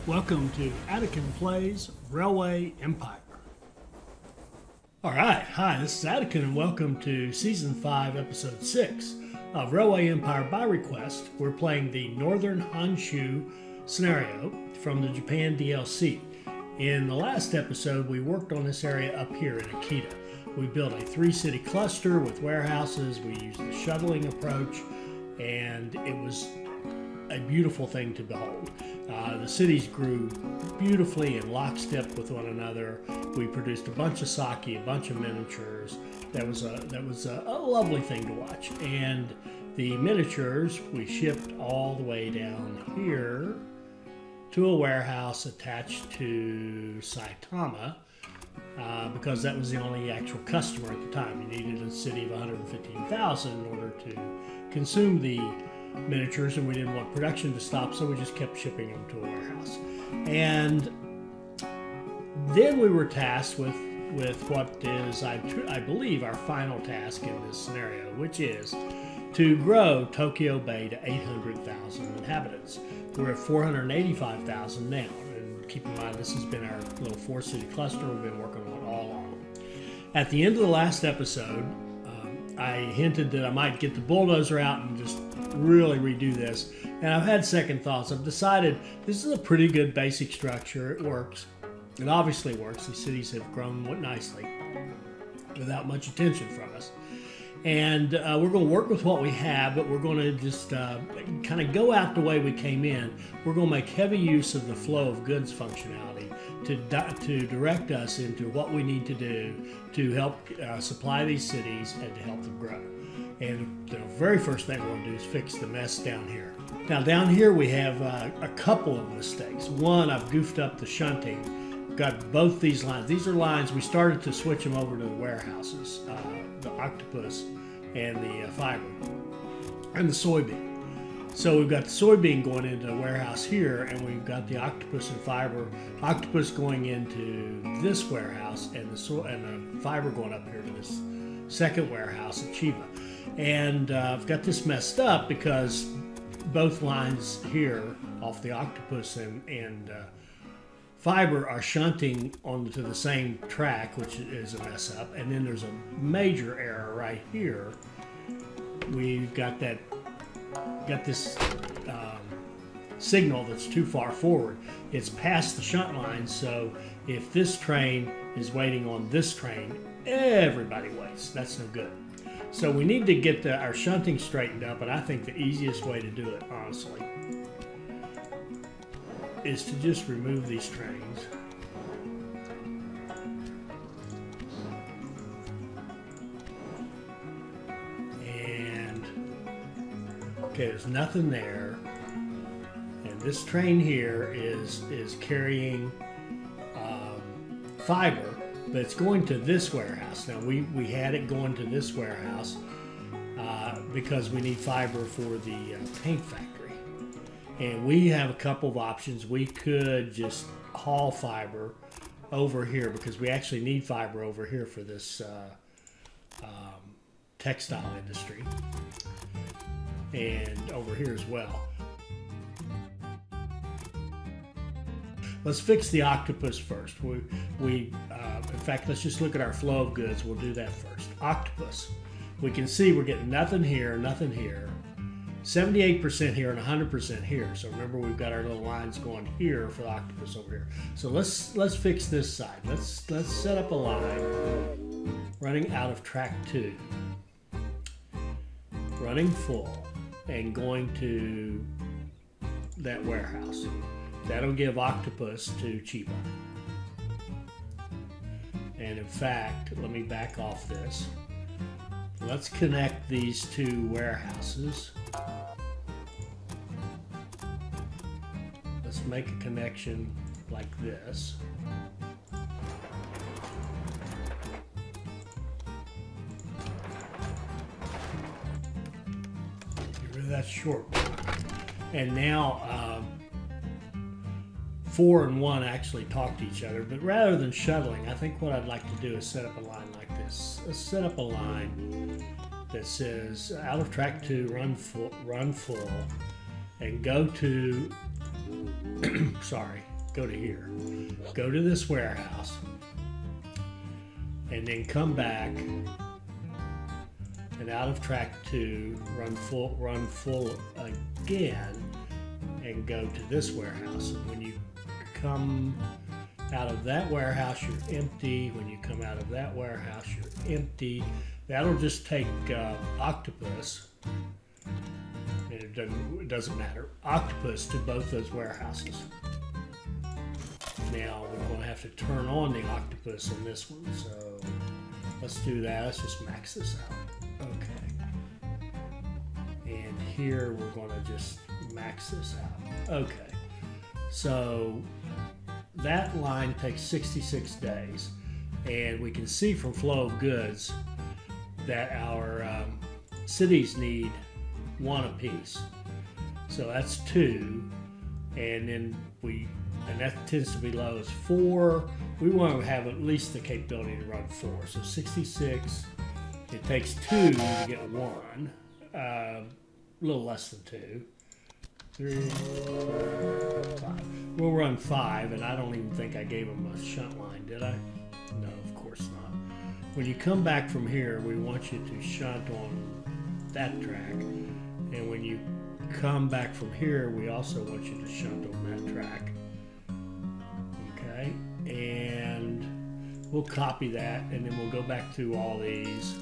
Welcome to Attican Plays Railway Empire. Alright, hi, this is Attican and welcome to Season 5, Episode 6 of Railway Empire by request. We're playing the Northern Honshu scenario from the Japan DLC. In the last episode, we worked on this area up here in Akita. We built a 3-city cluster with warehouses, we used the shuttling approach, and it was a beautiful thing to behold. The cities grew beautifully in lockstep with one another. We produced a bunch of sake, a bunch of miniatures. That was a lovely thing to watch. And the miniatures we shipped all the way down here to a warehouse attached to Saitama because that was the only actual customer at the time. You needed a city of 115,000 in order to consume the miniatures, and we didn't want production to stop, so we just kept shipping them to a warehouse. And then we were tasked with what is, I believe, our final task in this scenario, which is to grow Tokyo Bay to 800,000 inhabitants. We're at 485,000 now, and keep in mind this has been our little 4-city cluster we've been working on all along. At the end of the last episode, I hinted that I might get the bulldozer out and just really redo this. And I've had second thoughts. I've decided this is a pretty good basic structure. It works. It obviously works. These cities have grown nicely without much attention from us. And we're going to work with what we have, but we're going to just kind of go out the way we came in. We're going to make heavy use of the flow of goods functionality to direct us into what we need to do to help supply these cities and to help them grow. And the very first thing we're going to do is fix the mess down here. Now down here we have a couple of mistakes. One, I've goofed up the shunting. Got both these lines. These are lines, we started to switch them over to the warehouses, the octopus and the fiber, and the soybean. So we've got the soybean going into the warehouse here, and we've got the octopus and fiber, octopus going into this warehouse, and the fiber going up here to this second warehouse at Chiba. And I've got this messed up because both lines here off the octopus and fiber are shunting onto the same track, which is a mess up. And then there's a major error right here. We've got this signal that's too far forward. It's past the shunt line, so if this train is waiting on this train, everybody waits. That's no good. So we need to get our shunting straightened up, and I think the easiest way to do it, honestly, is to just remove these trains. And okay, there's nothing there. And this train here is carrying fiber, but it's going to this warehouse. Now we had it going to this warehouse because we need fiber for the paint factory. And we have a couple of options. We could just haul fiber over here because we actually need fiber over here for this textile industry, and over here as well. Let's fix the octopus first. In fact, let's just look at our flow of goods. We'll do that first. Octopus. We can see we're getting nothing here, 78% here, and 100% here. So remember, we've got our little lines going here for the octopus over here. So let's fix this side. Let's set up a line running out of track 2, running full, and going to that warehouse. That'll give octopus to Chiba. And in fact, let me back off this. Let's connect these two warehouses. Let's make a connection like this. Get rid of that short. And now 4 and 1 actually talk to each other, but rather than shuttling, I think what I'd like to do is set up a line like this. Let's set up a line that says out of track 2, run full, and go to sorry, go to here. Go to this warehouse, and then come back, and out of track 2, run full again, and go to this warehouse. And when you come out of that warehouse, you're empty. When you come out of that warehouse, you're empty. That'll just take octopus, and it doesn't matter, octopus to both those warehouses. Now we're going to have to turn on the octopus in this one, so let's do that. Let's just max this out. Okay. And here we're going to just max this out. Okay. So that line takes 66 days, and we can see from flow of goods that our cities need 1 apiece. So that's 2, and then that tends to be low as 4. We want to have at least the capability to run 4. So 66, it takes 2 to get 1, a little less than 2. 3, 4, 5. We'll run 5, and I don't even think I gave them a shunt line, did I? No, of course not. When you come back from here, we want you to shunt on that track, and when you come back from here, we also want you to shunt on that track. Okay, and we'll copy that, and then we'll go back through all these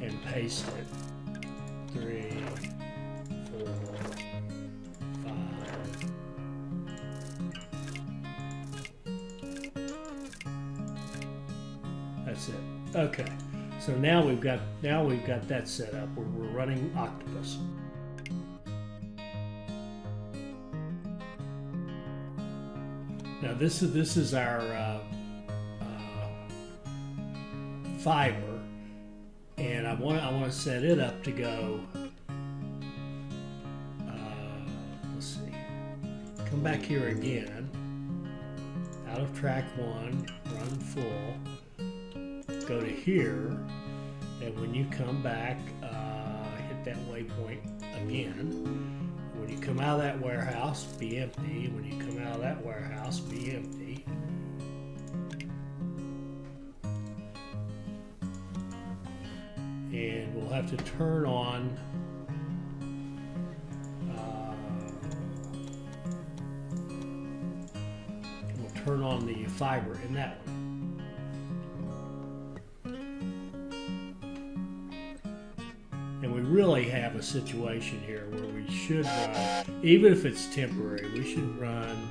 and paste it. 3, 4, 5. That's it. Okay, so now we've got that set up. We're running octopus. Now this is our fiber, and I want to set it up to go. Let's see. Come back here again. Out of track 1, run full. Go to here, and when you come back, hit that waypoint again. When you come out of that warehouse, be empty. When you come out of that warehouse, be empty. And we'll have to turn on the fiber in that one. And we really have a situation here where we should run, even if it's temporary, we should run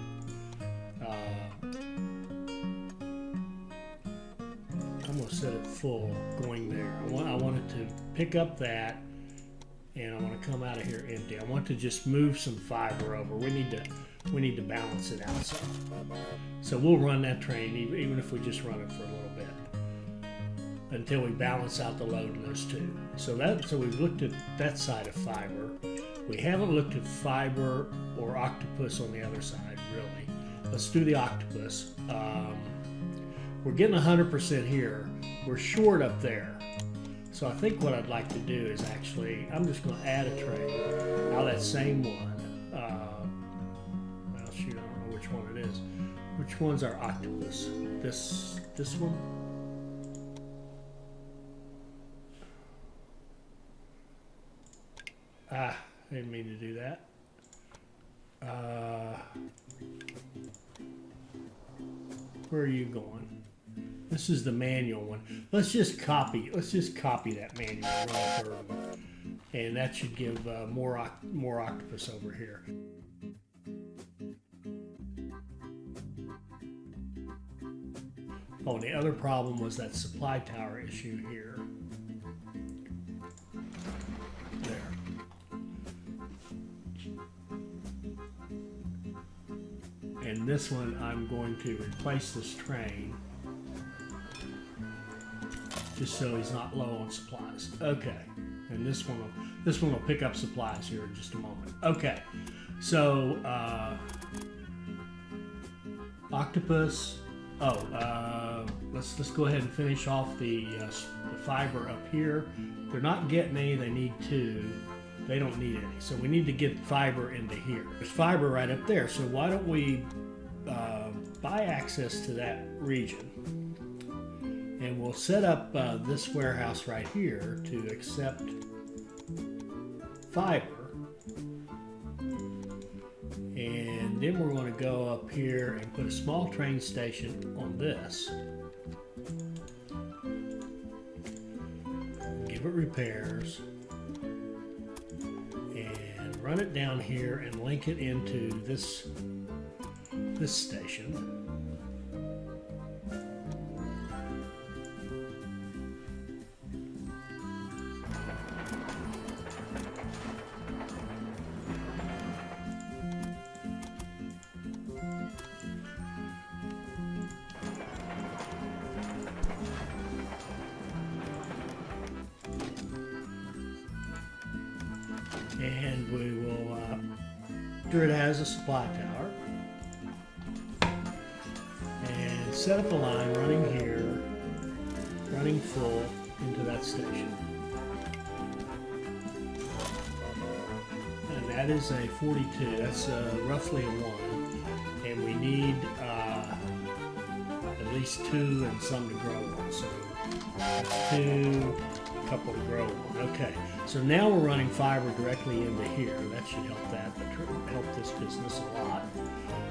I'm going to set it full going there. I want it to pick up that, and I want to come out of here empty. I want to just move some fiber over. We need to balance it out some. So we'll run that train even if we just run it for a little bit until we balance out the load in those 2. So we've looked at that side of fiber. We haven't looked at fiber or octopus on the other side, really. Let's do the octopus. We're getting 100% here. We're short up there. So I think what I'd like to do is actually, I'm just going to add a train out of that same one. Well, shoot, I don't know which one it is. Which one's our octopus? This one? I didn't mean to do that. Where are you going? This is the manual one. Let's just copy that manual and run a third one. And that should give more octopus over here. Oh, and the other problem was that supply tower issue here. There. And this one, I'm going to replace this train just so he's not low on supplies. Okay, and this one will pick up supplies here in just a moment. Okay, so octopus. Let's go ahead and finish off the fiber up here. They're not getting any. They need 2. They don't need any. So we need to get fiber into here. There's fiber right up there. So why don't we buy access to that region, and we'll set up this warehouse right here to accept fiber, and then we're going to go up here and put a small train station on this, give it repairs, and run it down here and link it into this station. And we will enter it as a supply tower and set up a line running here, running full into that station. And that is a 42, that's roughly a 1, and we need at least 2 and some to grow on, so 2, a couple to grow on. Okay, so now we're running fiber directly into here. That should help help this business a lot.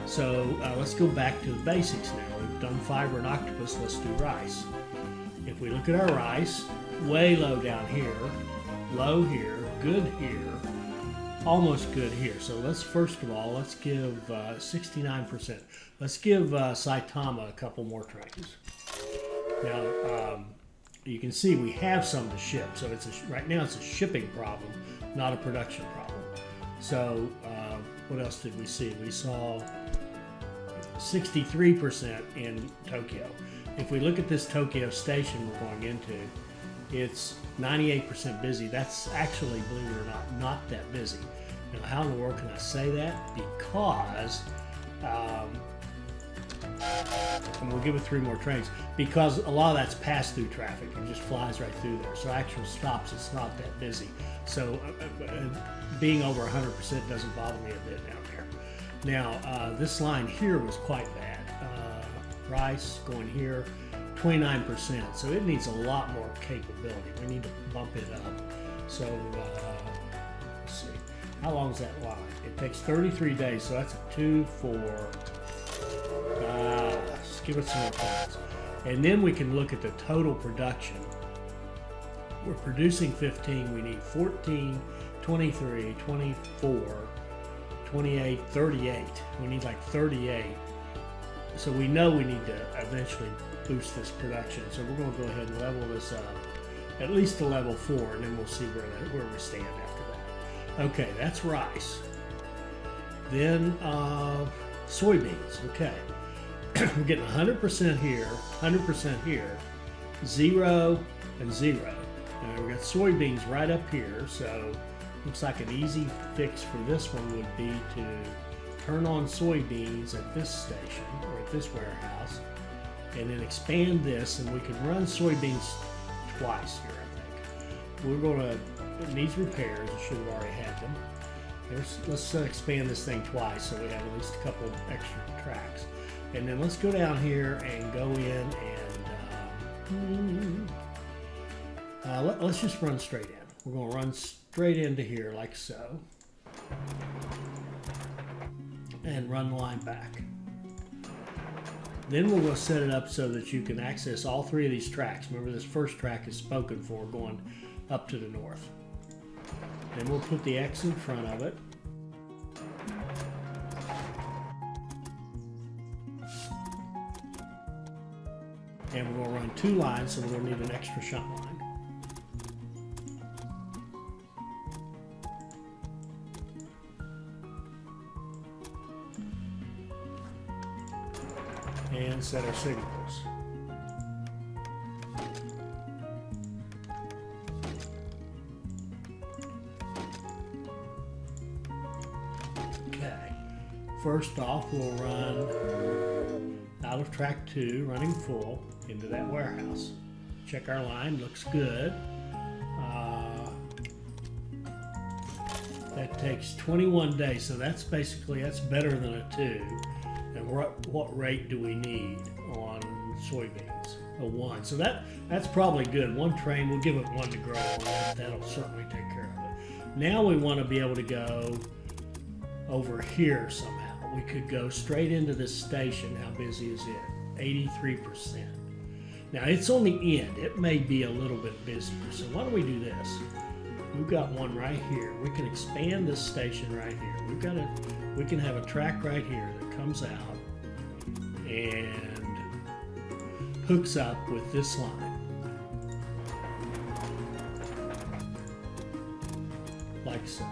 So let's go back to the basics now. We've done fiber and octopus, let's do rice. If we look at our rice, way low down here, low here, good here, almost good here. So let's first of all, let's give 69%. Let's give Saitama a couple more trains. Now, you can see we have some to ship, so right now it's a shipping problem, not a production problem. So what else did we see? We saw 63% in Tokyo. If we look at this Tokyo station we're going into, it's 98% busy. That's actually, believe it or not that busy. Now, how in the world can I say that? Because and we'll give it 3 more trains, because a lot of that's pass-through traffic. It just flies right through there. So actual stops, it's not that busy. So being over 100% doesn't bother me a bit down there. Now, this line here was quite bad. Rice going here, 29%. So it needs a lot more capability. We need to bump it up. So let's see. How long is that line? It takes 33 days, so that's a 2, 4. Let's give it some more points. And then we can look at the total production. We're producing 15, we need 14, 23, 24, 28, 38. We need like 38. So we know we need to eventually boost this production. So we're going to go ahead and level this up, at least to level 4, and then we'll see where we stand after that. Okay, that's rice. Then soybeans, okay. We're getting 100% here, 100% here, 0 and 0. And we've got soybeans right up here, so looks like an easy fix for this one would be to turn on soybeans at this station, or at this warehouse, and then expand this, and we can run soybeans twice here, I think. We're going to, it needs repairs, it should have already had them. Let's expand this thing twice so we have at least a couple extra tracks. And then let's go down here and go in and let's just run straight in. We're going to run straight into here like so. And run the line back. Then we'll go set it up so that you can access all 3 of these tracks. Remember, this first track is spoken for going up to the north. Then we'll put the X in front of it. And we're going to run 2 lines, so we're going to need an extra shunt line. And set our signals. Okay, first off we'll run out of track 2, running full, into that warehouse. Check our line, looks good. That takes 21 days, so that's better than a 2. Now And what rate do we need on soybeans? A 1. So that's probably good. 1 train, we'll give it 1 to grow on. That'll certainly take care of it. Now we want to be able to go over here somehow. We could go straight into this station. How busy is it? 83%. Now it's on the end. It may be a little bit busier. So why don't we do this? We've got one right here. We can expand this station right here. We can have a track right here that comes out and hooks up with this line. Like so.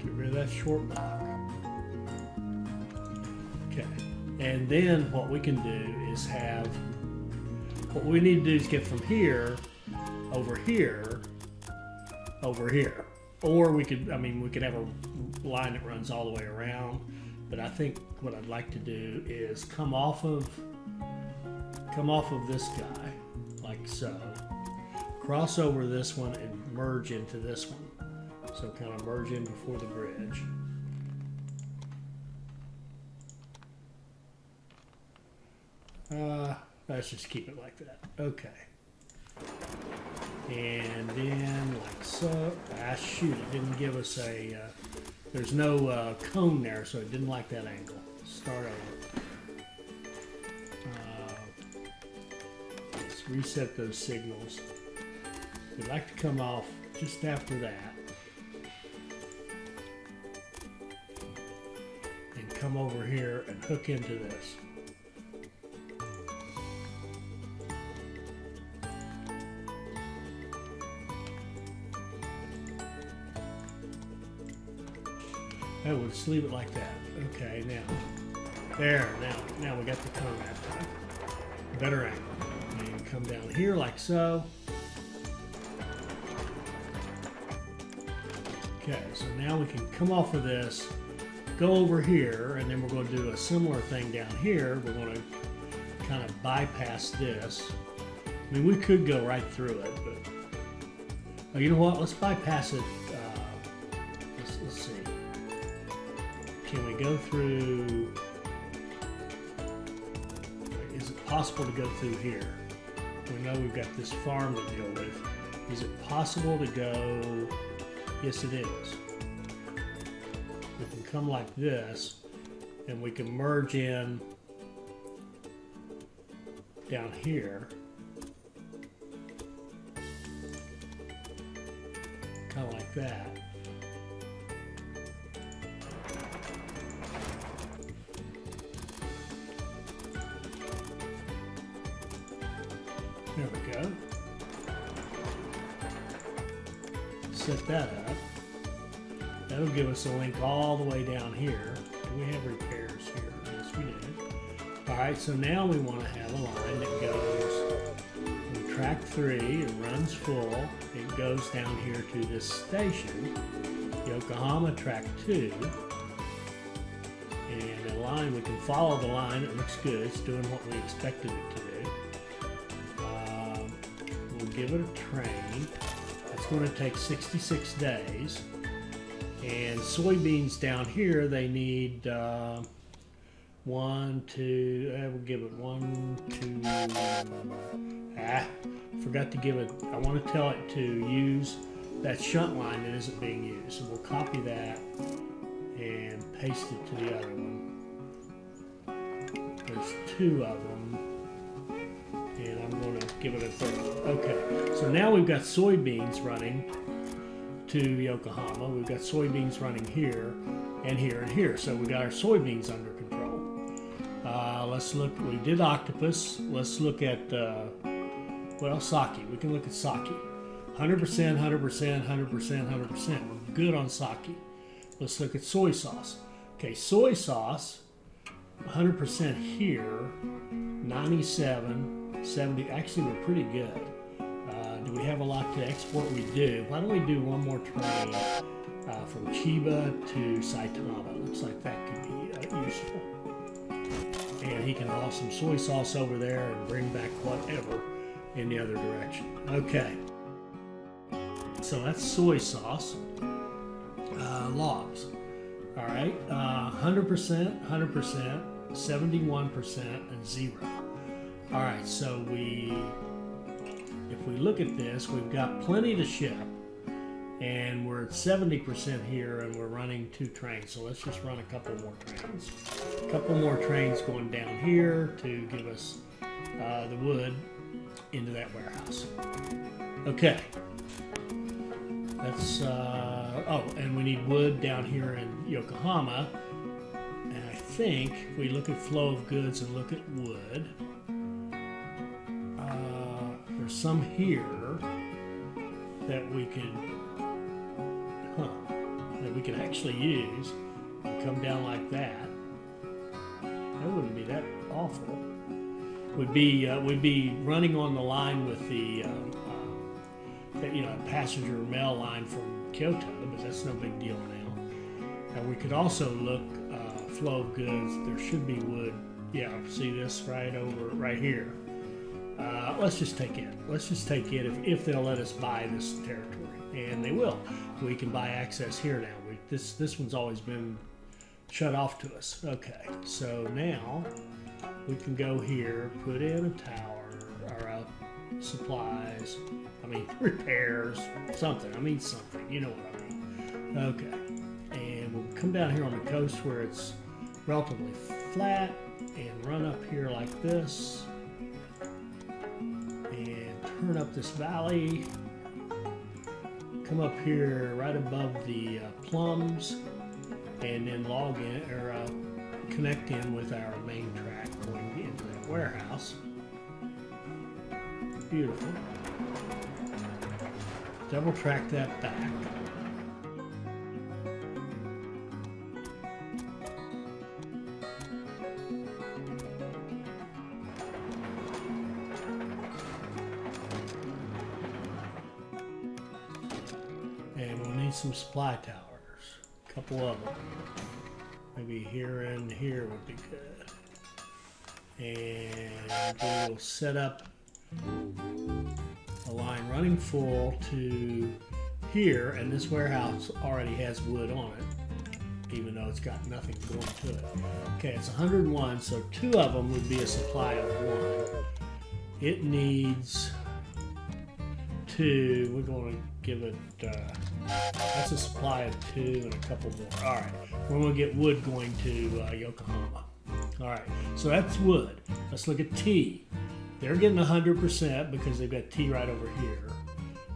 Get rid of that short block. Okay. And then what we can do is have, what we need to do is get from here, over here, over here. Or we could, we could have a line that runs all the way around. But I think what I'd like to do is come off of this guy, like so. Cross over this one and merge into this one. So kind of merge in before the bridge. Let's just keep it like that. Okay. And then like so. Shoot, it didn't give us a, there's no cone there, so it didn't like that angle. Start over. Let's reset those signals. We'd like to come off just after that. And come over here and hook into this. Oh, we'll just leave it like that. Okay, now, there, now we got the cone that time. Better angle. And come down here like so. Okay, so now we can come off of this, go over here, and then we're going to do a similar thing down here. We're going to kind of bypass this. We could go right through it, but you know what? Let's bypass it. Let's see. Can we go through? Is it possible to go through here? We know we've got this farm to deal with. Is it possible to go? Yes, it is. We can come like this, and we can merge in down here. Kind of like that. There we go. Set that up. That'll give us a link all the way down here. Do we have repairs here? Yes, we did. Alright, so now we want to have a line that goes from track 3, it runs full, it goes down here to this station, Yokohama track 2, and a line, we can follow the line, it looks good, it's doing what we expected it to do. We'll give it a train. It's going to take 66 days. And soybeans down here, they need 1, 2, we'll give it 1, 2, forgot to give it, I want to tell it to use that shunt line that isn't being used. So we'll copy that and paste it to the other one. There's 2 of them. And I'm going to give it a 3rd. Okay, so now we've got soybeans running to Yokohama. We've got soybeans running here and here and here. So we got our soybeans under control. Let's look, we did octopus. Let's look at, sake. We can look at sake. 100%, 100%, 100%, 100%. We're good on sake. Let's look at soy sauce. Okay, soy sauce, 100% here, 97, 70. Actually, we're pretty good. Do we have a lot to export? We do. Why don't we do one more train from Chiba to Saitama? Looks like that could be useful. And he can haul some soy sauce over there and bring back whatever in the other direction. Okay. So that's soy sauce. Logs. All right, 100%, 100%, 71%, and 0. All right, so if we look at this, we've got plenty to ship, and we're at 70% here, and we're running 2 trains. So let's just run a couple more trains. A couple more trains going down here to give us the wood into that warehouse. Okay. That's, oh, and we need wood down here in Yokohama. And I think if we look at flow of goods and look at wood, there's some here that we could, actually use and come down like that. That wouldn't be that awful. We'd be running on the line with the passenger mail line from Kyoto, but that's no big deal now. And we could also look flow of goods. There should be wood. Yeah, see this right here. Let's just take it. Let's just take it if they'll let us buy this territory, and they will. We can buy access here now. This one's always been shut off to us. Okay, so now we can go here, put in a tower or supplies. Repairs, something. Something. You know what I mean. Okay, and we'll come down here on the coast where it's relatively flat and run up here like this. Turn up this valley, come up here right above the plums, and then log in or connect in with our main track going into that warehouse. Beautiful. Double track that back. And we'll need some supply towers, a couple of them. Maybe here and here would be good. And we'll set up a line running full to here, and this warehouse already has wood on it, even though it's got nothing going to it. Okay, it's 101, so 2 of them would be a supply of 1. It needs 2. We're going to give it, that's a supply of 2 and a couple more. All right, we're going to get wood going to Yokohama. All right, so that's wood. Let's look at tea. They're getting 100% because they've got tea right over here.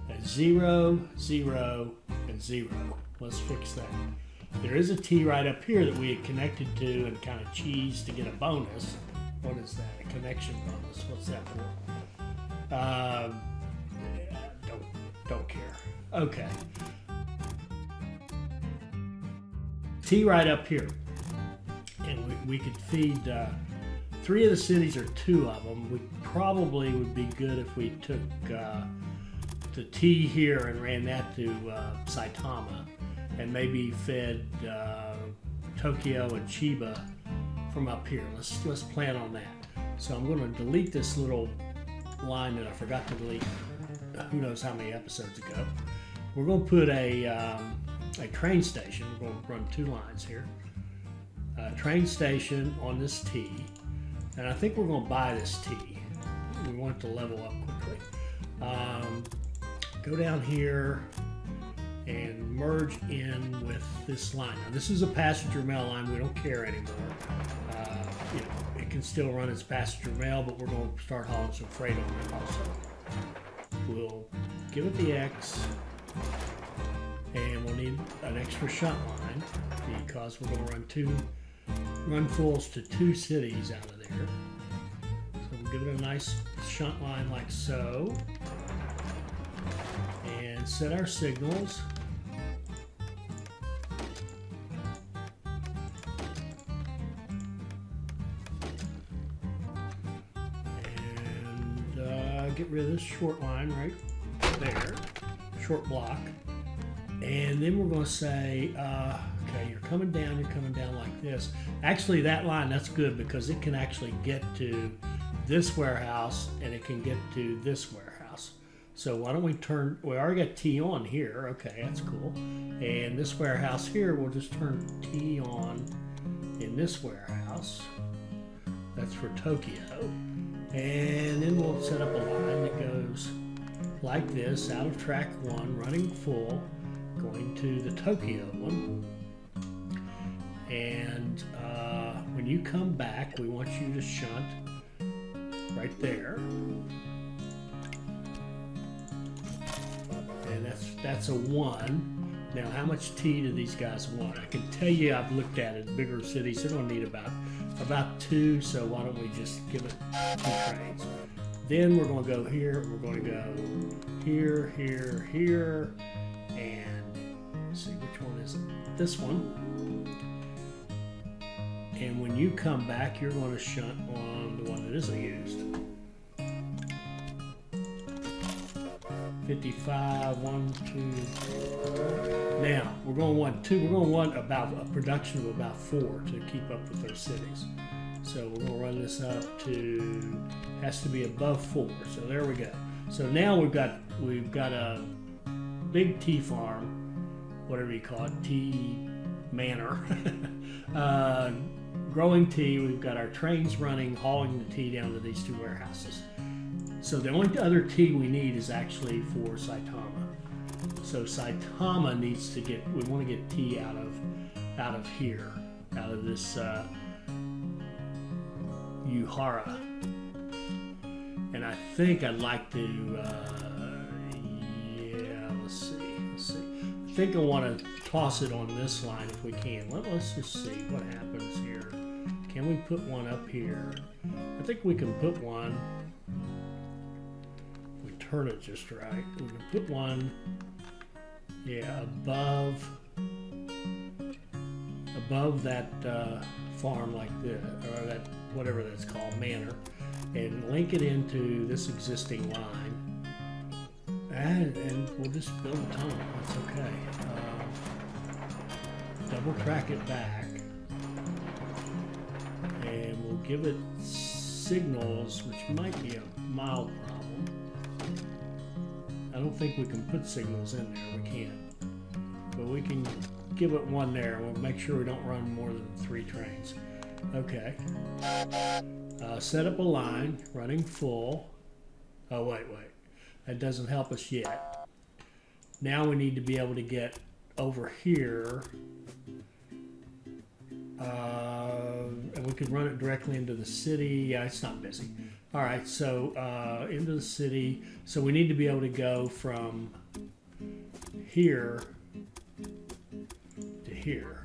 That's 0, 0, and 0. Let's fix that. There is a tea right up here that we had connected to and kind of cheesed to get a bonus. What is that? A connection bonus. What's that for? Don't care. Okay. Tea right up here. And we could feed 3 of the cities, or 2 of them. We probably would be good if we took the tea here and ran that to Saitama, and maybe fed Tokyo and Chiba from up here. Let's plan on that. So I'm going to delete this little line that I forgot to delete who knows how many episodes ago. We're going to put a train station. We're going to run 2 lines here. Train station on this T, and I think we're going to buy this T. We want it to level up quickly. Go down here and merge in with this line. Now this is a passenger mail line. We don't care anymore. It can still run as passenger mail, but we're going to start hauling some freight on it also. We'll give it the X, and we'll need an extra shunt line because we're going to run fulls to 2 cities out of there. So we'll give it a nice shunt line like so, and set our signals. And get rid of this short line right there, short block. And then we're going to say, okay, you're coming down like this. Actually, that line, that's good because it can actually get to this warehouse and it can get to this warehouse. So why don't we turn, we already got T on here. Okay, that's cool. And this warehouse here, we'll just turn T on in this warehouse. That's for Tokyo. And then we'll set up a line that goes like this, out of track 1, running full, going to the Tokyo one. And when you come back, we want you to shunt right there. And that's a 1. Now, how much T do these guys want? I can tell you, I've looked at it. Bigger cities, they're going to need about 2. So why don't we just give it 2 trains? Then we're going to go here. We're going to go here, here, here, and let's see which one is it. This one. And when you come back, you're going to shunt on the one that isn't used. 55, 1, 2. Now we're going to want 2. We're going to want about a production of about 4 to keep up with those cities. So we're going to run this up to, has to be above 4. So there we go. So now we've got a big tea farm, whatever you call it, tea manor, growing tea. We've got our trains running, hauling the tea down to these 2 warehouses. So the only other tea we need is actually for Saitama. So Saitama needs to get, we want to get tea out of here, out of this Yuhara. And I think I'd like to, yeah, let's see. I think I want to toss it on this line if we can. Let's just see what happens here. Can we put one up here? I think we can put one. If we turn it just right, we can put one, yeah, above that farm like this, or that, whatever that's called, manor, and link it into this existing line, and we'll just build a tunnel. That's okay. Double track it back, and we'll give it signals, which might be a mild problem. I don't think we can put signals in there. We can't, but we can give it one there. We'll make sure we don't run more than 3 trains. Okay. Set up a line, running full. Oh, wait. That doesn't help us yet. Now we need to be able to get over here. And we could run it directly into the city. Yeah, it's not busy. All right, so into the city. So we need to be able to go from here to here.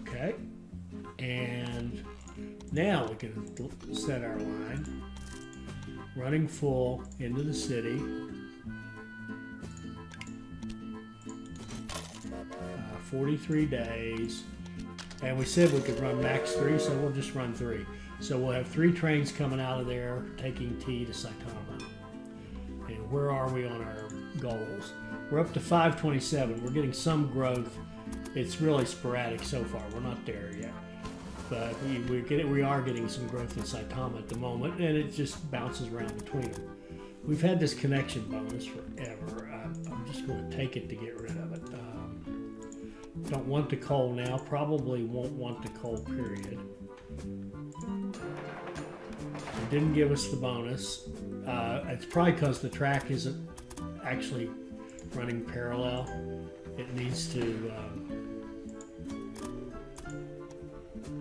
Okay, and now we can set our line, running full into the city. 43 days, and we said we could run max 3, so we'll just run 3. So we'll have 3 trains coming out of there taking tea to Saitama. And where are we on our goals? We're up to 527. We're getting some growth. It's really sporadic so far. We're not there yet, but we are getting some growth in Saitama at the moment, and it just bounces around between them. We've had this connection bonus forever. I'm just going to take it to get rid of it. Don't want the coal now. Probably won't want the coal, period. It didn't give us the bonus. It's probably because the track isn't actually running parallel. It needs to,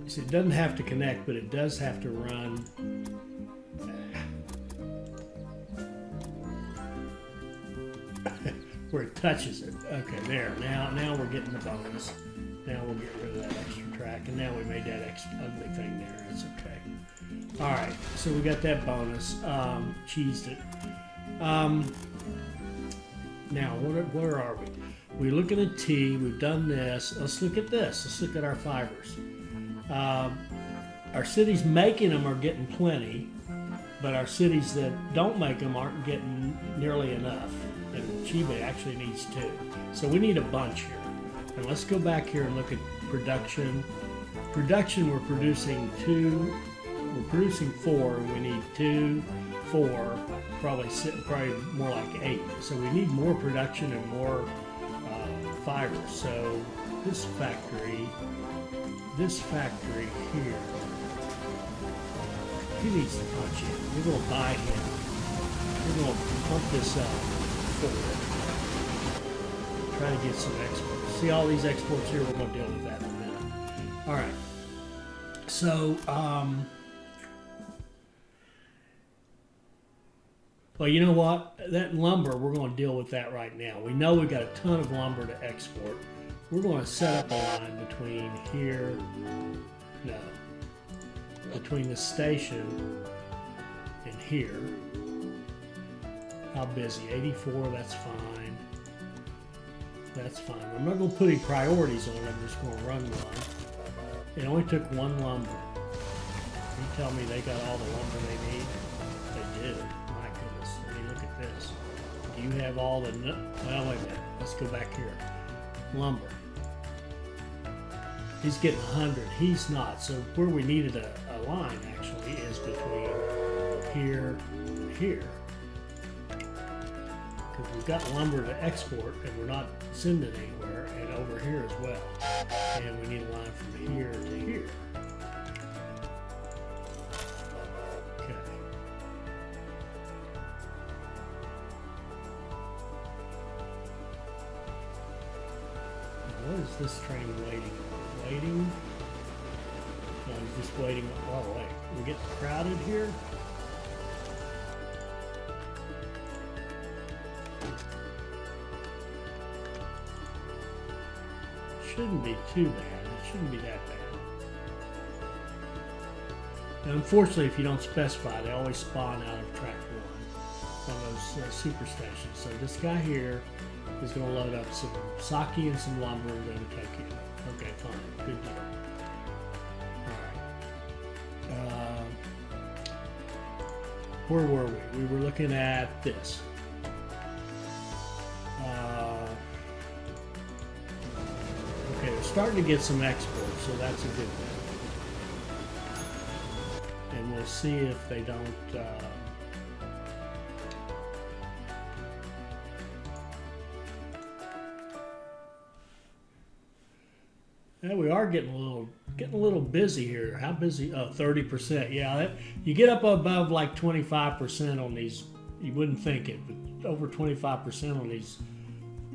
see, it doesn't have to connect, but it does have to run. Where it touches it. Okay, there. Now we're getting the bonus. Now we'll get rid of that extra track, and now we made that extra ugly thing there. It's okay. All right, so we got that bonus. Cheesed it. Now, where are we? We're looking at tea. We've done this. Let's look at this. Let's look at our fibers. Our cities making them are getting plenty, but our cities that don't make them aren't getting nearly enough. And Chiba actually needs 2. So we need a bunch here. And let's go back here and look at production. Production, we're producing 2. We're producing 4, and we need 2, 4, probably more like 8. So we need more production and more fibers. So this factory here, he needs to punch in. We're going to buy him. We're going to pump this up forward. Try to get some exports. See all these exports here? We're going to deal with that in a minute. All right. So, well, you know what? That lumber, we're going to deal with that right now. We know we've got a ton of lumber to export. We're going to set up a line between here, between the station and here. How busy? 84, that's fine. That's fine. I'm not going to put any priorities on it. I'm just going to run one. It only took 1 lumber. You tell me they got all the lumber they need? They do. My goodness. I mean, look at this. Do you have all the... Well, wait a minute. Let's go back here. Lumber. He's getting 100. He's not. So where we needed a line, actually, is between here and here. Because we've got lumber to export, and we're not sending anywhere, and over here as well. And we need a line from here to here. Okay. What is this train waiting on? Waiting? No, he's just waiting. Oh, wait. We're getting crowded here? Shouldn't be too bad. It shouldn't be that bad. And unfortunately, if you don't specify, they always spawn out of track 1 on those super stations. So this guy here is going to load up some sake and some lumber and go to Tokyo. Okay, fine. Good deal. All right. Where were we? We were looking at this. Okay, we're starting to get some exports, so that's a good thing. And we'll see if they don't... Yeah, we are getting a little busy here. How busy? Oh, 30%. Yeah, you get up above like 25% on these. You wouldn't think it, but over 25% on these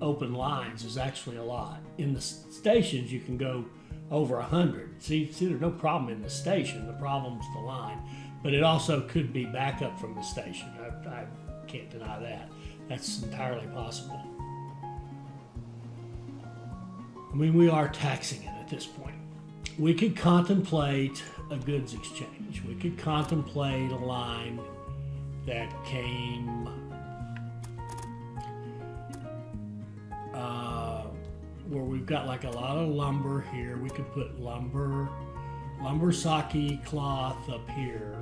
open lines is actually a lot. In the stations, you can go over 100. See, there's no problem in the station. The problem's the line, but it also could be backup from the station. I can't deny that. That's entirely possible. I mean, we are taxing it at this point. We could contemplate a goods exchange. We could contemplate a line that came where we've got like a lot of lumber here. We could put lumber sake cloth up here,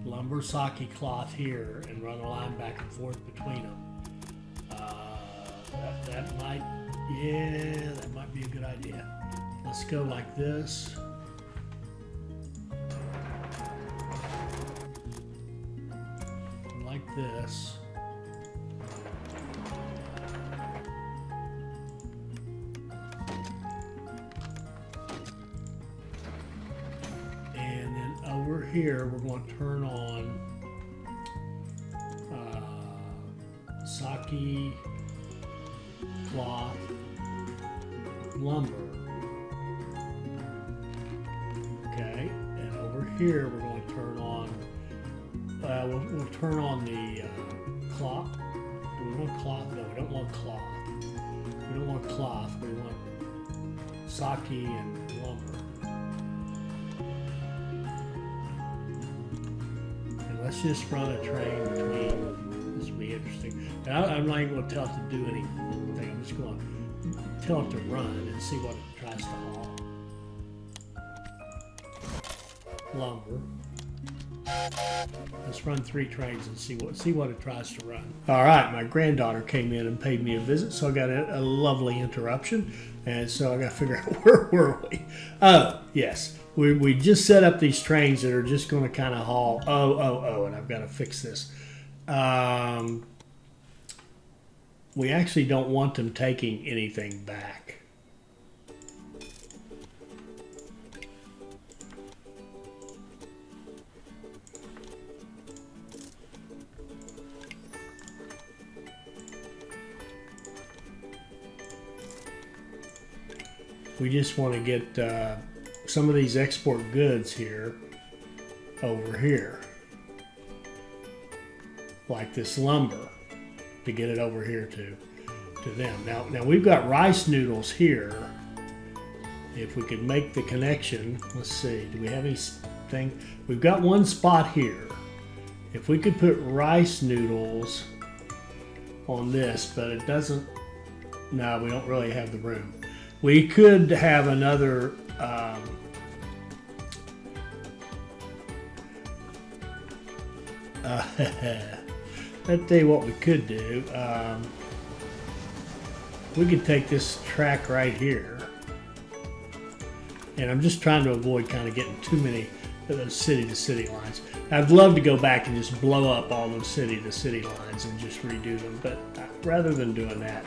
lumber sake cloth here, and run a line back and forth between them. That might be a good idea. Let's go like this. Like this. And then over here, we're going to turn on sake cloth lumber. Okay, and over here we're going to turn on. We'll turn on the cloth. Do we want cloth? No, we don't want cloth. We don't want cloth. We want sake and lumber. And let's just run a train between. This will be interesting. And I'm not even going to tell it to do anything. I'm just going to tell it to run and see what it tries to haul. Lumber. Let's run 3 trains and see what it tries to run. All right, my granddaughter came in and paid me a visit, so I got a lovely interruption, And so I got to figure out where were we. Oh, yes. We just set up these trains that are just going to kind of haul. And I've got to fix this. We actually don't want them taking anything back. We just want to get some of these export goods here over here, like this lumber, to get it over here to them. Now we've got rice noodles here. If we could make the connection, let's see, do we have anything? We've got one spot here. If we could put rice noodles on this, but it doesn't, no, we don't really have the room. We could have another let's tell you what we could do. We could take this track right here, and I'm just trying to avoid kind of getting too many of those city-to-city lines. I'd love to go back and just blow up all those city-to-city lines and just redo them, but rather than doing that,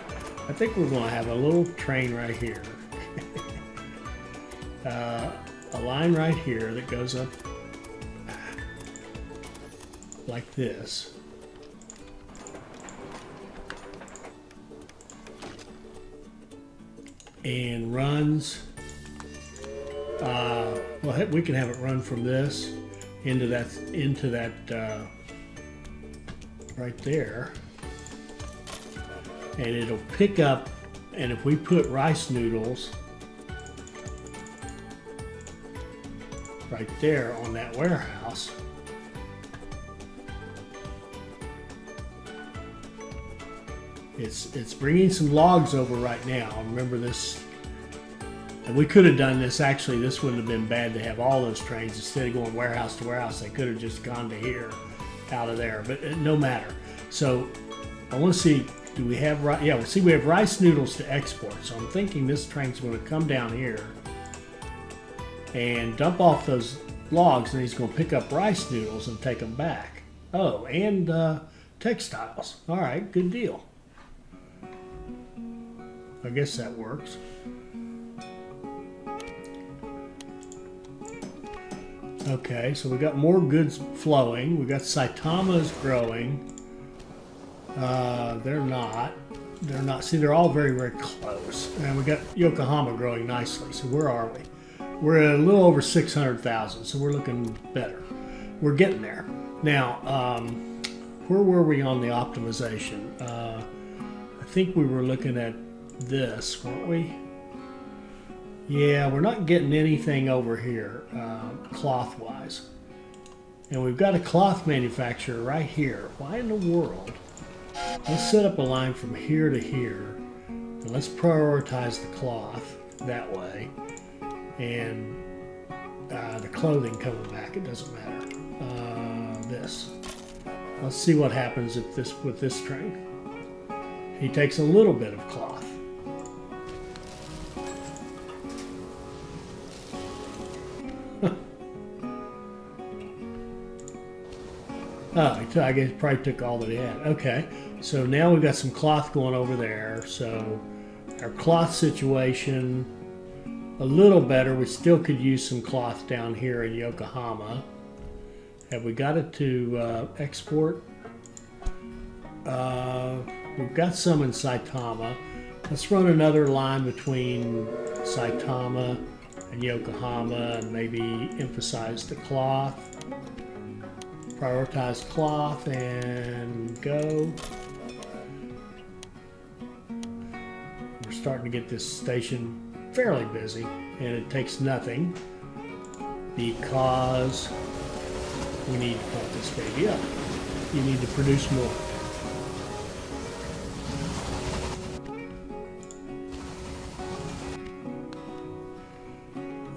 I think we're going to have a little train right here. A line right here that goes up like this. And runs, well, we can have it run from this into that right there. And it'll pick up, and if we put rice noodles right there on that warehouse, it's bringing some logs over right now. Remember this, and we could have done this, actually this wouldn't have been bad to have all those trains instead of going warehouse to warehouse. They could have just gone to here, out of there, but no matter. So I want to see, do we have, yeah, we'll see, we have rice noodles to export. So I'm thinking this train's going to come down here and dump off those logs, and he's going to pick up rice noodles and take them back. Oh, and textiles. All right, good deal. I guess that works. Okay, so we got more goods flowing. We got Saitamas growing. They're not. See, they're all very, very close. And we got Yokohama growing nicely. So where are we? We're at a little over 600,000. So we're looking better. We're getting there. Now, where were we on the optimization? I think we were looking at this, weren't we? Yeah, we're not getting anything over here, cloth-wise. And we've got a cloth manufacturer right here. Why in the world? Let's set up a line from here to here, and let's prioritize the cloth that way, and the clothing coming back, it doesn't matter. This. Let's see what happens if with this train. He takes a little bit of cloth. Oh, I guess he probably took all that he had. Okay, so now we've got some cloth going over there. So our cloth situation, a little better. We still could use some cloth down here in Yokohama. Have we got it to export? We've got some in Saitama. Let's run another line between Saitama and Yokohama and maybe emphasize the cloth. Prioritize cloth and go. We're starting to get this station fairly busy, and it takes nothing because we need to pump this baby up. You need to produce more.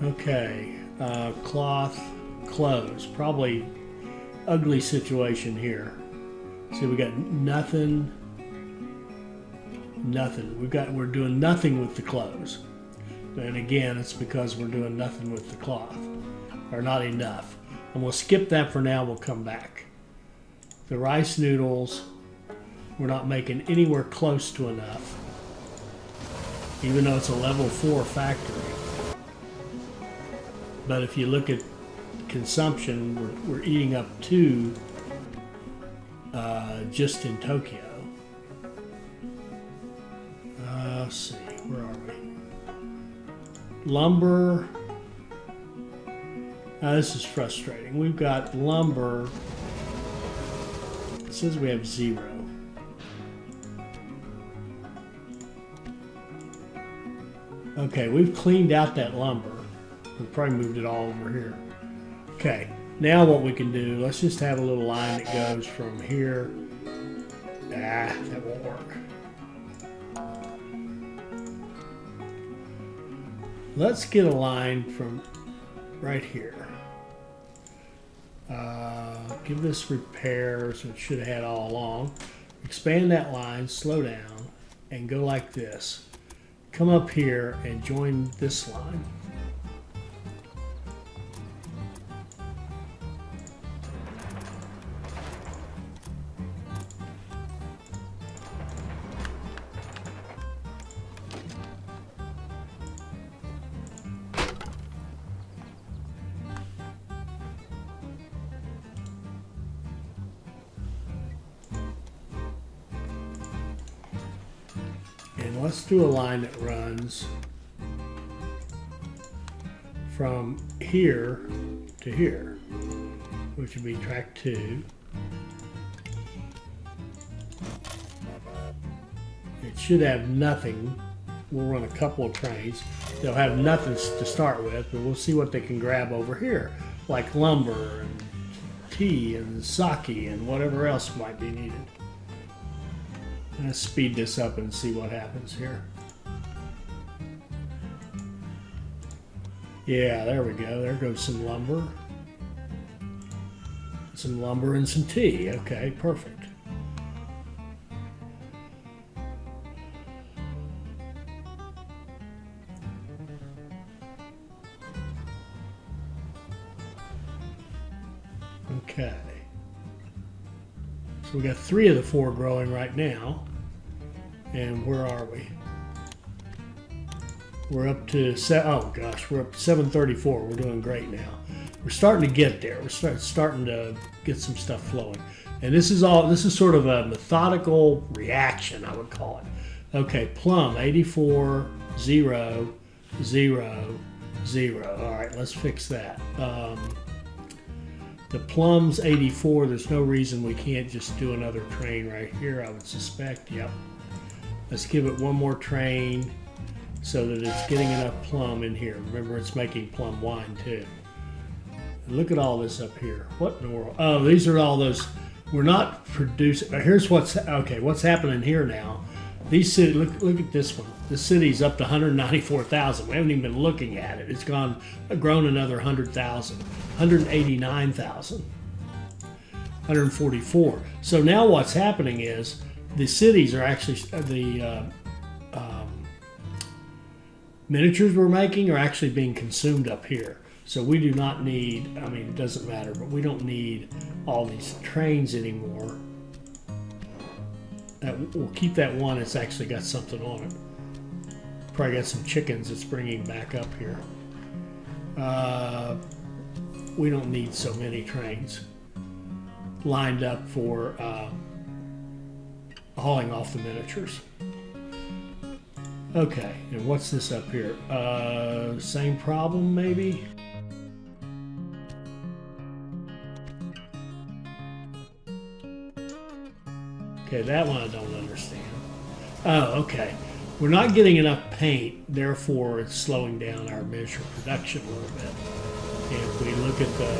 Okay, cloth, clothes, probably ugly situation here. See, we got nothing. We're doing nothing with the clothes. And again, it's because we're doing nothing with the cloth, or not enough. And we'll skip that for now, we'll come back. The rice noodles, we're not making anywhere close to enough, even though it's a level 4 factory. But if you look at consumption, we're eating up 2 just in Tokyo. Let's see, where are we? Lumber. This is frustrating. We've got lumber. It says we have 0. Okay, we've cleaned out that lumber. We probably moved it all over here. Okay, now what we can do, let's just have a little line that goes from here. That won't work. Let's get a line from right here. Give this repairs, which should have had all along. Expand that line, slow down, and go like this. Come up here and join this line. And let's do a line that runs from here to here, which would be track 2. It should have nothing. We'll run a couple of trains. They'll have nothing to start with, but we'll see what they can grab over here, like lumber and tea and sake and whatever else might be needed. Let's speed this up and see what happens here. Yeah, there we go. There goes some lumber. Some lumber and some tea. Okay, perfect. Okay. So we got 3 of the 4 growing right now. And where are we? We're up to we're up to 734. We're doing great now. We're starting to get there. We're starting to get some stuff flowing. And this is sort of a methodical reaction, I would call it. Okay, Plum 84 0 0 0. All right, let's fix that. The Plum's 84. There's no reason we can't just do another train right here, I would suspect. Yep. Let's give it one more train so that it's getting enough plum in here. Remember, it's making plum wine too. And look at all this up here. What in the world? Oh, these are all those. We're not producing. Here's what's happening here now. These city, look at this one. This city's up to 194,000. We haven't even been looking at it. It's grown another 100,000, 189,000, 144. So now what's happening is the cities are actually the miniatures we're making are actually being consumed up here. So we do not need. I mean, it doesn't matter, but we don't need all these trains anymore. We'll keep that one that's actually got something on it. Probably got some chickens it's bringing back up here. We don't need so many trains lined up for hauling off the miniatures. Okay, and what's this up here? Same problem maybe? Okay, that one I don't understand. Oh, okay. We're not getting enough paint, therefore it's slowing down our miniature production a little bit. And if we look at the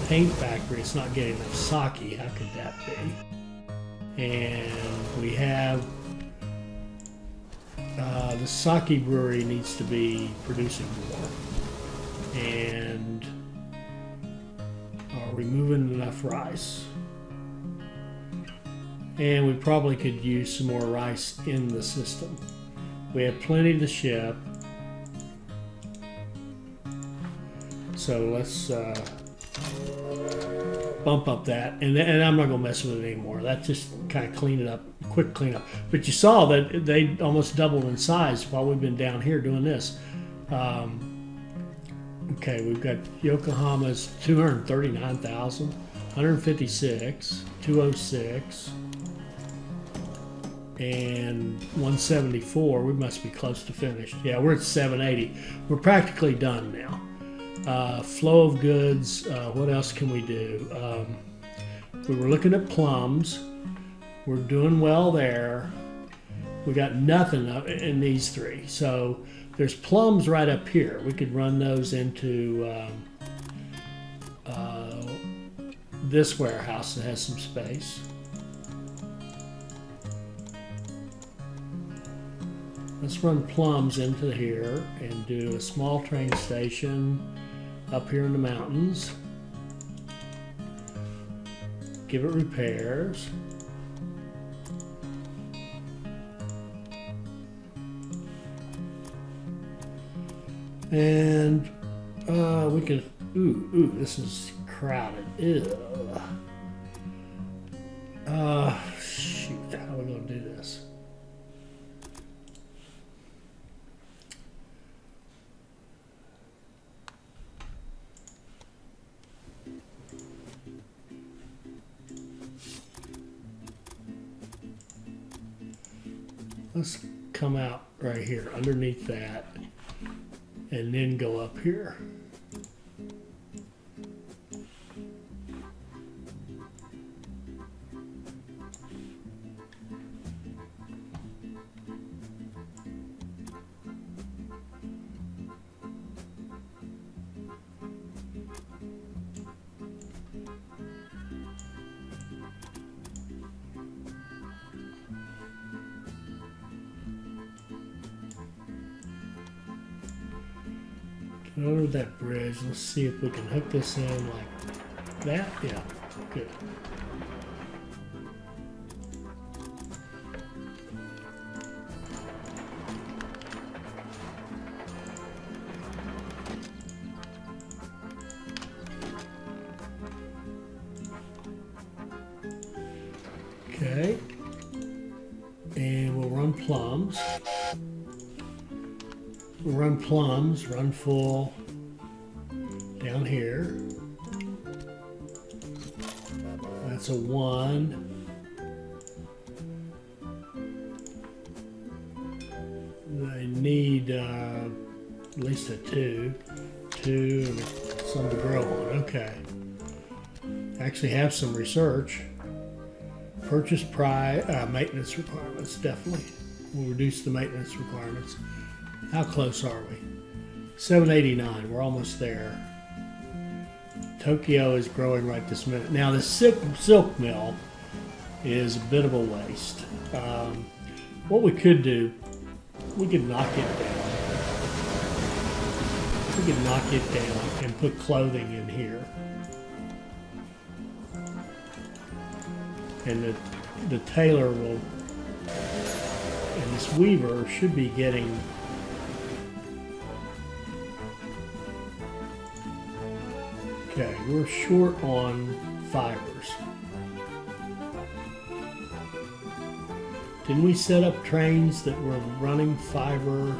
paint factory, it's not getting enough sake. How could that be? And we have the sake brewery needs to be producing more. And are we moving enough rice? And we probably could use some more rice in the system. We have plenty to ship. So let's bump up that, and I'm not gonna mess with it anymore. That just kind of clean it up, quick cleanup. But you saw that they almost doubled in size while we've been down here doing this. Okay, we've got Yokohama's 239,000, 156, 206, and 174. We must be close to finished. Yeah, we're at 780. We're practically done now. Flow of goods, what else can we do? We were looking at plums. We're doing well there. We got nothing in these three. So there's plums right up here. We could run those into this warehouse that has some space. Let's run plums into here and do a small train station up here in the mountains. Give it repairs. And we could, ooh, this is crowded. Ew. Shoot, how are we gonna do this? Let's come out right here underneath that and then go up here. Over that bridge, let's see if we can hook this in like that. Yeah, good. Okay, and we'll run plums. We'll run plums, run full down here. That's a 1. I need at least a 2. 2 and some to grow on. Okay. Actually have some research. Purchase price, maintenance requirements, definitely. We'll reduce the maintenance requirements. How close are we? 789, we're almost there. Tokyo is growing right this minute. Now the silk mill is a bit of a waste. What we could do, we could knock it down. We could knock it down and put clothing in here. And the tailor will, and this weaver should be getting okay, we're short on fibers. Didn't we set up trains that were running fiber?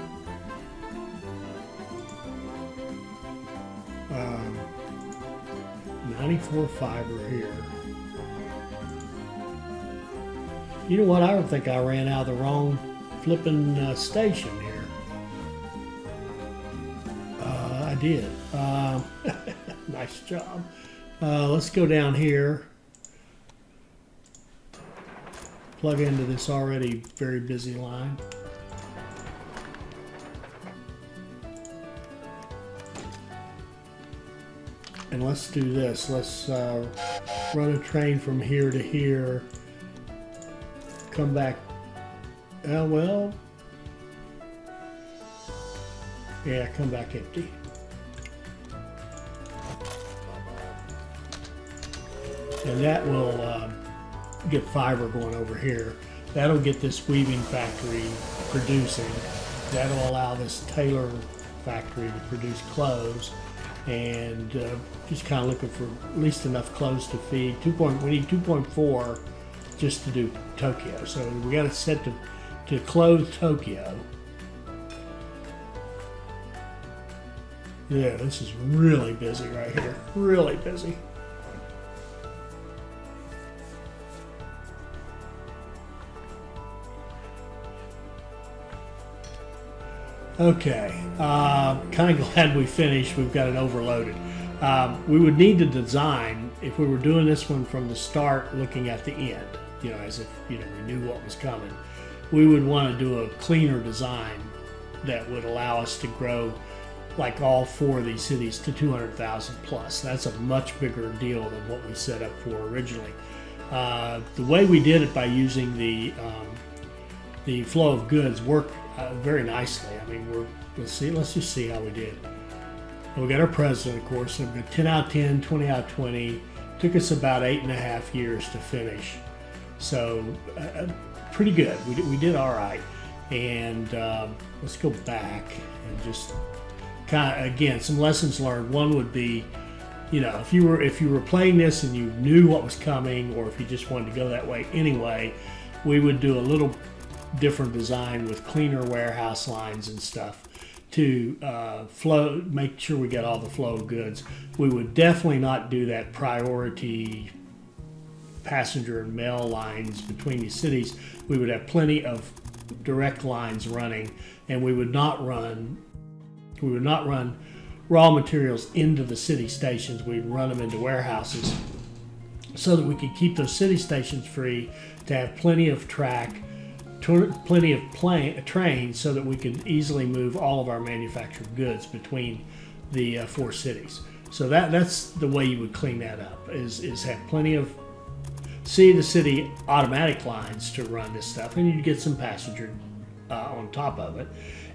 94 fiber here. You know what? I don't think I ran out of the wrong flipping station here. I did. Nice job. Let's go down here. Plug into this already very busy line. And let's do this. Let's run a train from here to here. Come back. Well, yeah, come back empty. And that will get fiber going over here. That'll get this weaving factory producing. That'll allow this tailor factory to produce clothes. and just kind of looking for at least enough clothes to feed. We need 2.4 just to do Tokyo. So we got it set to clothe Tokyo. Yeah, this is really busy right here. Really busy. Okay, kind of glad we finished. We've got it overloaded. We would need to design, if we were doing this one from the start, looking at the end, as if, we knew what was coming. We would want to do a cleaner design that would allow us to grow like all 4 of these cities to 200,000 plus. That's a much bigger deal than what we set up for originally. The way we did it by using the flow of goods worked very nicely. I mean, let's just see how we did. We got our president, of course, and we got 10 out of 10, 20 out of 20. Took us about 8.5 years to finish. So pretty good. We did all right. And let's go back and just kind of, again, some lessons learned. One would be, if you were playing this and you knew what was coming, or if you just wanted to go that way anyway, we would do a little different design with cleaner warehouse lines and stuff to make sure we get all the flow of goods. We would definitely not do that priority passenger and mail lines between these cities. We would have plenty of direct lines running, and we would not run raw materials into the city stations. We'd run them into warehouses so that we could keep those city stations free, to have plenty of track, plenty of trains, so that we could easily move all of our manufactured goods between the 4 cities. So that's the way you would clean that up, is have plenty of city-to-city automatic lines to run this stuff, and you'd get some passenger on top of it,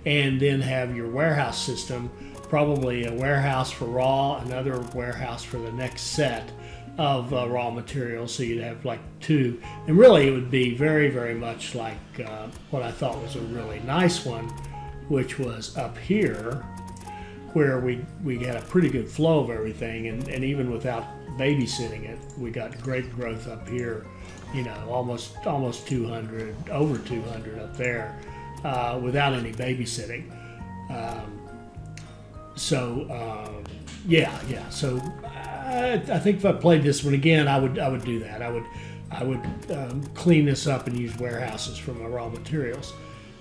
and then have your warehouse system, probably a warehouse for raw, another warehouse for the next set of raw materials. So you'd have like 2, and really it would be very, very much like what I thought was a really nice one, which was up here, where we had a pretty good flow of everything, and even without babysitting it, we got great growth up here, almost 200, over 200 up there, without any babysitting. Yeah. So I think if I played this one again, I would do that. I would clean this up and use warehouses for my raw materials.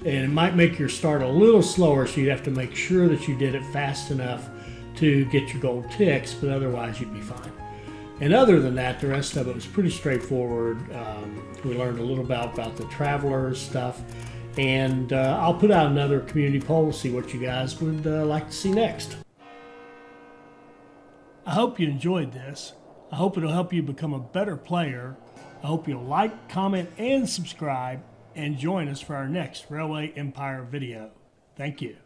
And it might make your start a little slower, so you'd have to make sure that you did it fast enough to get your gold ticks, but otherwise you'd be fine. And other than that, the rest of it was pretty straightforward. We learned a little about the travelers stuff, and I'll put out another community poll to see what you guys would like to see next. I hope you enjoyed this. I hope it'll help you become a better player. I hope you'll like, comment, and subscribe, and join us for our next Railway Empire video. Thank you.